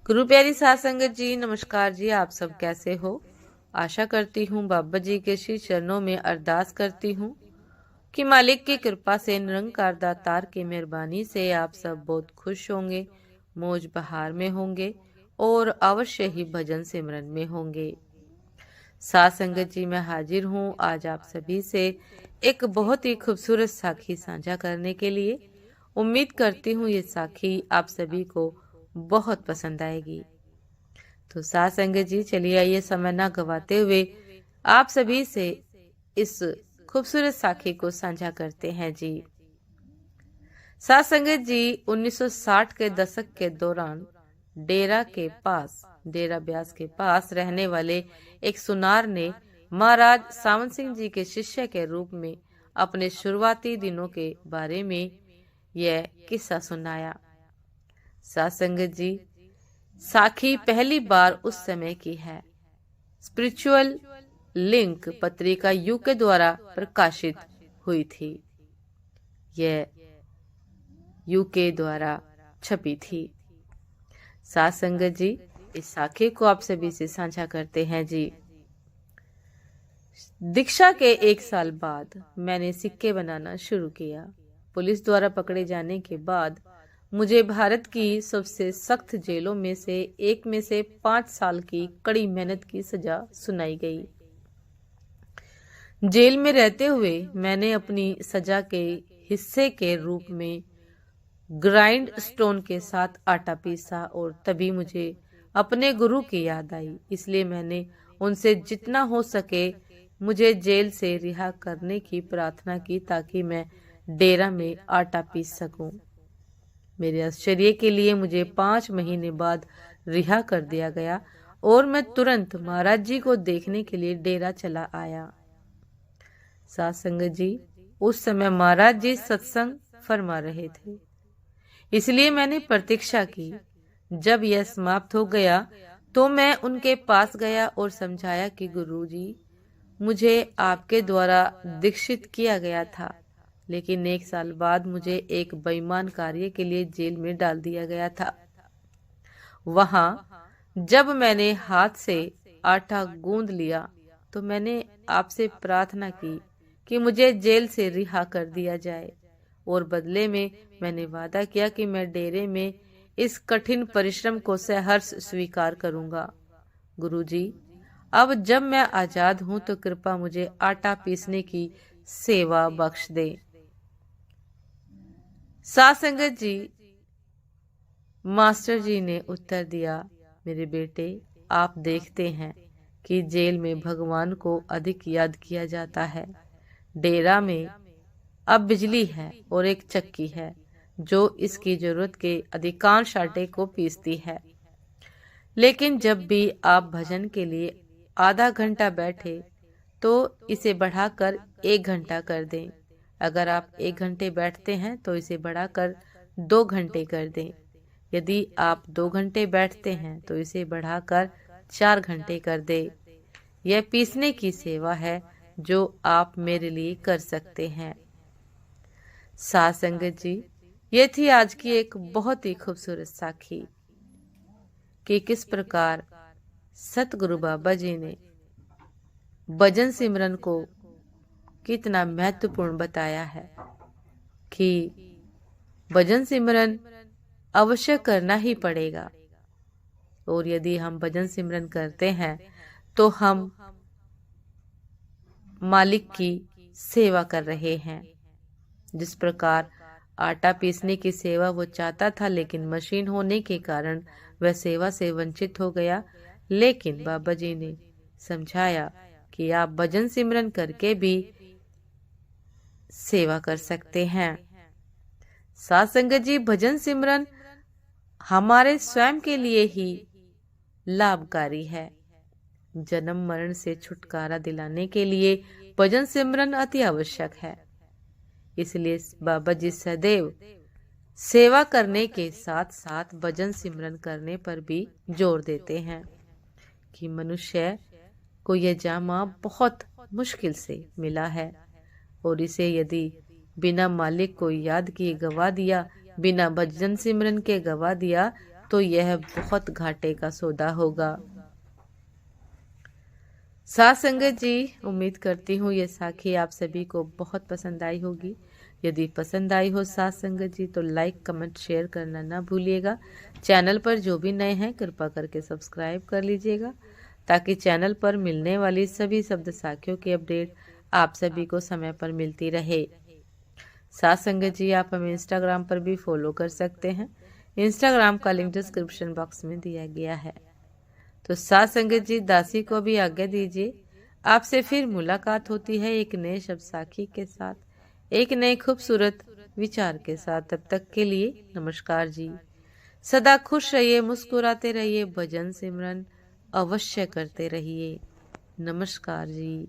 गुरु प्यारी साध संगत जी, नमस्कार जी। आप सब कैसे हो? आशा करती हूँ बाबा जी के श्री चरणों में अरदास करती हूँ कि मालिक की कृपा से, निरंकार दातार की मेहरबानी से आप सब बहुत खुश होंगे, मौज बहार में होंगे और अवश्य ही भजन सिमरन में होंगे। साध संगत जी, मैं हाजिर हूँ आज आप सभी से एक बहुत ही खूबसूरत साखी साझा करने के लिए। उम्मीद करती हूँ ये साखी आप सभी को बहुत पसंद आएगी। तो साथ संगत जी, चलिए आइए समय ना गवाते हुए आप सभी से इस खूबसूरत साखी को साझा करते हैं जी। साथ संगत जी, 1960 के दशक के दौरान डेरा ब्यास के पास रहने वाले एक सुनार ने महाराज सावन सिंह जी के शिष्य के रूप में अपने शुरुआती दिनों के बारे में यह किस्सा सुनाया। साथ संगत जी, साखी पहली बार उस समय की है। स्पिरिचुअल लिंक पत्रिका यूके द्वारा प्रकाशित हुई थी। यह यूके द्वारा छपी थी। साथ संगत जी, इस साखी को आप सभी से साझा करते हैं जी। दीक्षा के 1 साल बाद मैंने सिक्के बनाना शुरू किया। पुलिस द्वारा पकड़े जाने के बाद मुझे भारत की सबसे सख्त जेलों में से एक में से 5 साल की कड़ी मेहनत की सजा सुनाई गई। जेल में रहते हुए मैंने अपनी सजा के हिस्से के रूप में ग्राइंड स्टोन के साथ आटा पीसा और तभी मुझे अपने गुरु की याद आई। इसलिए मैंने उनसे जितना हो सके मुझे जेल से रिहा करने की प्रार्थना की ताकि मैं डेरा में आटा पीस सकूं। मेरे आश्चर्य के लिए मुझे 5 महीने बाद रिहा कर दिया गया और मैं तुरंत महाराज जी को देखने के लिए डेरा चला आया। साथ संगत जी, उस समय महाराज जी सत्संग फरमा रहे थे, इसलिए मैंने प्रतीक्षा की। जब यह समाप्त हो गया तो मैं उनके पास गया और समझाया कि गुरुजी, मुझे आपके द्वारा दीक्षित किया गया था, लेकिन 1 साल बाद मुझे एक बेईमान कार्य के लिए जेल में डाल दिया गया था। वहां जब मैंने हाथ से आटा गूंद लिया तो मैंने आपसे प्रार्थना की कि मुझे जेल से रिहा कर दिया जाए और बदले में मैंने वादा किया कि मैं डेरे में इस कठिन परिश्रम को सहर्ष स्वीकार करूंगा। गुरुजी, अब जब मैं आजाद हूं तो कृपा मुझे आटा पीसने की सेवा बख्श दे। साथ संगत जी, मास्टर जी ने उत्तर दिया, मेरे बेटे, आप देखते हैं कि जेल में भगवान को अधिक याद किया जाता है। डेरा में अब बिजली है और एक चक्की है जो इसकी जरूरत के अधिकांश आटे को पीसती है। लेकिन जब भी आप भजन के लिए आधा घंटा बैठे तो इसे बढ़ाकर 1 घंटा कर दें। अगर आप 1 घंटे बैठते हैं तो इसे बढ़ाकर 2 घंटे कर दें। यदि आप 2 घंटे बैठते हैं तो इसे बढ़ाकर 4 घंटे कर दें। यह पीसने की सेवा है जो आप मेरे लिए कर सकते हैं। साथ संगत जी, ये थी आज की एक बहुत ही खूबसूरत साखी कि किस प्रकार सतगुरु बाबा जी ने भजन सिमरन को कितना महत्वपूर्ण बताया है कि भजन सिमरन अवश्य करना ही पड़ेगा। और यदि हम भजन सिमरन करते हैं तो हम मालिक की सेवा कर रहे हैं। जिस प्रकार आटा पीसने की सेवा वो चाहता था, लेकिन मशीन होने के कारण वह सेवा से वंचित हो गया। लेकिन बाबा जी ने समझाया कि आप भजन सिमरन करके भी सेवा कर सकते हैं। साथ संगत जी, भजन सिमरन हमारे स्वयं के लिए ही लाभकारी है। जन्म मरण से छुटकारा दिलाने के लिए भजन सिमरन अति आवश्यक है। इसलिए बाबा जी सदैव सेवा करने के साथ साथ भजन सिमरन करने पर भी जोर देते हैं कि मनुष्य को यह जामा बहुत मुश्किल से मिला है और इसे यदि बिना मालिक को याद किए गवा दिया, बिना भजन सिमरन के गवा दिया तो यह बहुत घाटे का सौदा होगा। साथ संगत जी, उम्मीद करती हूँ ये साखी आप सभी को बहुत पसंद आई होगी। यदि पसंद आई हो साथ संगत जी तो लाइक कमेंट शेयर करना ना भूलिएगा। चैनल पर जो भी नए हैं कृपा करके सब्सक्राइब कर लीजिएगा, ताकि चैनल पर मिलने वाली सभी शब्द साखियों की अपडेट आप सभी को समय पर मिलती रहे। साथ संगत जी, आप हमें इंस्टाग्राम पर भी फॉलो कर सकते हैं। इंस्टाग्राम का लिंक डिस्क्रिप्शन बॉक्स में दिया गया है। तो साथ संगत जी, दासी को भी आज्ञा दीजिए। आपसे फिर मुलाकात होती है एक नए शब्द साखी के साथ, एक नए खूबसूरत विचार के साथ। तब तक के लिए नमस्कार जी। सदा खुश रहिए, मुस्कुराते रहिए, भजन सिमरन अवश्य करते रहिए। नमस्कार जी।